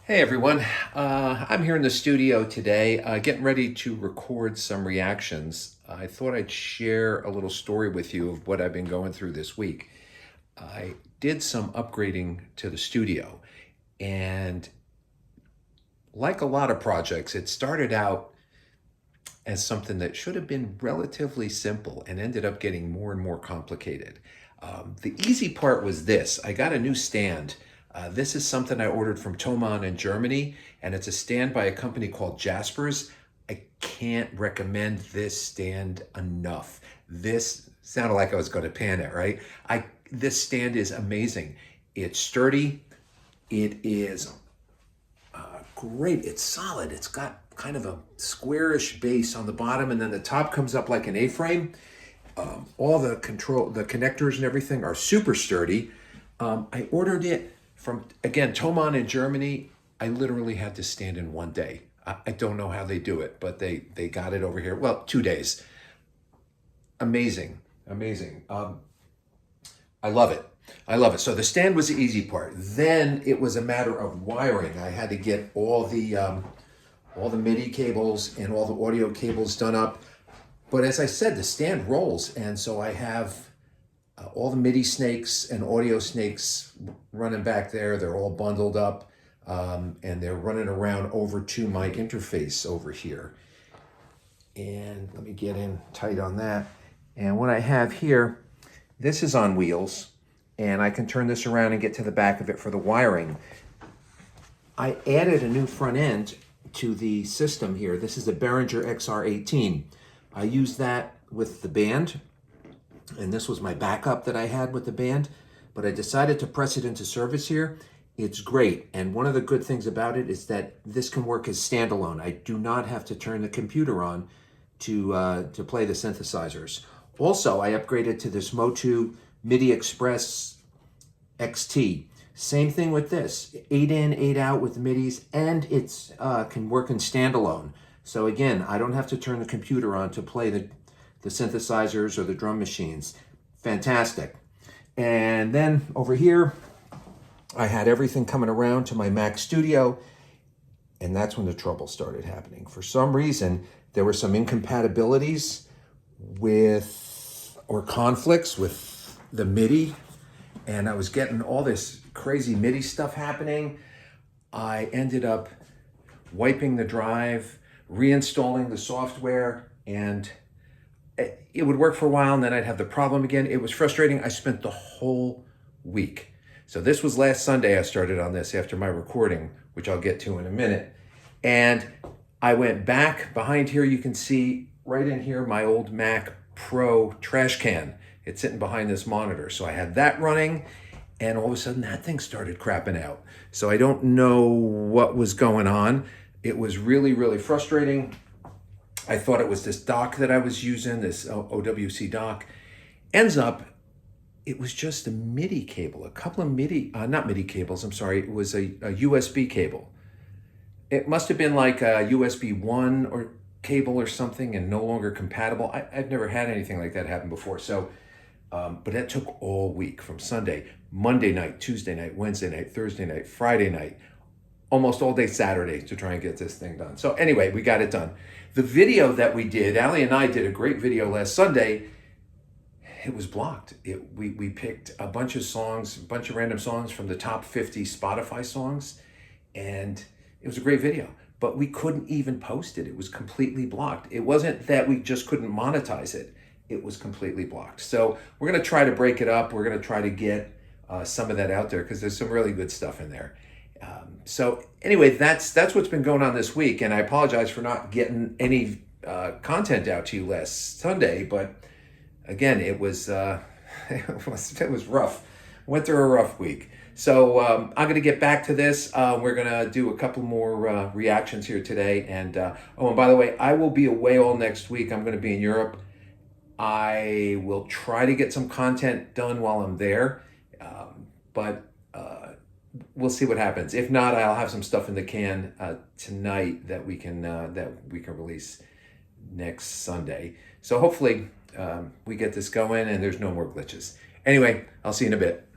Hey everyone, I'm here in the studio today, getting ready to record some reactions. I thought I'd share a little story with you of what I've been going through this week. I did some upgrading to the studio, and like a lot of projects, it started out as something that should have been relatively simple and ended up getting more and more complicated. The easy part was this. I got a new stand. This is something I ordered from Thomann in Germany, and it's a stand by a company called Jasper's. I can't recommend this stand enough. This sounded like I was going to pan it, right? This stand is amazing. It's sturdy. It is great. It's solid. It's got kind of a squarish base on the bottom, and then the top comes up like an A-frame. All the connectors and everything are super sturdy. I ordered it from, again, Thomann in Germany. I literally had to stand in one day. I don't know how they do it, but they got it over here. Well, 2 days. Amazing, amazing. I love it. I love it. So the stand was the easy part. Then it was a matter of wiring. I had to get all the MIDI cables and all the audio cables done up. But as I said, the stand rolls, and so I have all the MIDI snakes and audio snakes running back there. They're all bundled up, and they're running around over to my interface over here. And let me get in tight on that. And what I have here, this is on wheels, and I can turn this around and get to the back of it for the wiring. I added a new front end to the system here. This is a Behringer XR18. I used that with the band, and this was my backup that I had with the band, but I decided to press it into service here. It's great, and one of the good things about it is that this can work as standalone. I do not have to turn the computer on to play the synthesizers. Also, I upgraded to this Motu MIDI Express XT. Same thing with this, 8 in, 8 out with MIDIs, and it's can work in standalone. So again, I don't have to turn the computer on to play the synthesizers or the drum machines. Fantastic. And then over here, I had everything coming around to my Mac Studio, and that's when the trouble started happening. For some reason, there were some incompatibilities or conflicts with the MIDI, and I was getting all this crazy MIDI stuff happening. I ended up wiping the drive, reinstalling the software, and it would work for a while, and then I'd have the problem again. It was frustrating. I spent the whole week. So this was last Sunday I started on this after my recording, which I'll get to in a minute. And I went back behind here. You can see right in here my old Mac Pro trash can. It's sitting behind this monitor. So I had that running, and all of a sudden that thing started crapping out. So I don't know what was going on. It was really, really frustrating. I thought it was this dock that I was using, this OWC dock. Ends up, it was just a MIDI cable, a couple of not MIDI cables, I'm sorry, it was a USB cable. It must have been like a USB 1 or cable or something and no longer compatible. I've never had anything like that happen before. So, but that took all week from Sunday, Monday night, Tuesday night, Wednesday night, Thursday night, Friday night, almost all day Saturday to try and get this thing done. So anyway, we got it done. The video that we did, Ali and I did a great video last Sunday. It was blocked. We picked a bunch of songs, a bunch of random songs from the top 50 Spotify songs, and it was a great video, but we couldn't even post it. It was completely blocked. It wasn't that we just couldn't monetize it. It was completely blocked. So we're gonna try to break it up. We're gonna try to get some of that out there because there's some really good stuff in there. So anyway, that's what's been going on this week, and I apologize for not getting any content out to you last Sunday, but again, it was it was rough. Went through a rough week. So I'm going to get back to this. We're going to do a couple more reactions here today, and and by the way, I will be away all next week. I'm going to be in Europe. I will try to get some content done while I'm there, but we'll see what happens. If not, I'll have some stuff in the can tonight that we can release next Sunday. So hopefully we get this going and there's no more glitches. Anyway, I'll see you in a bit.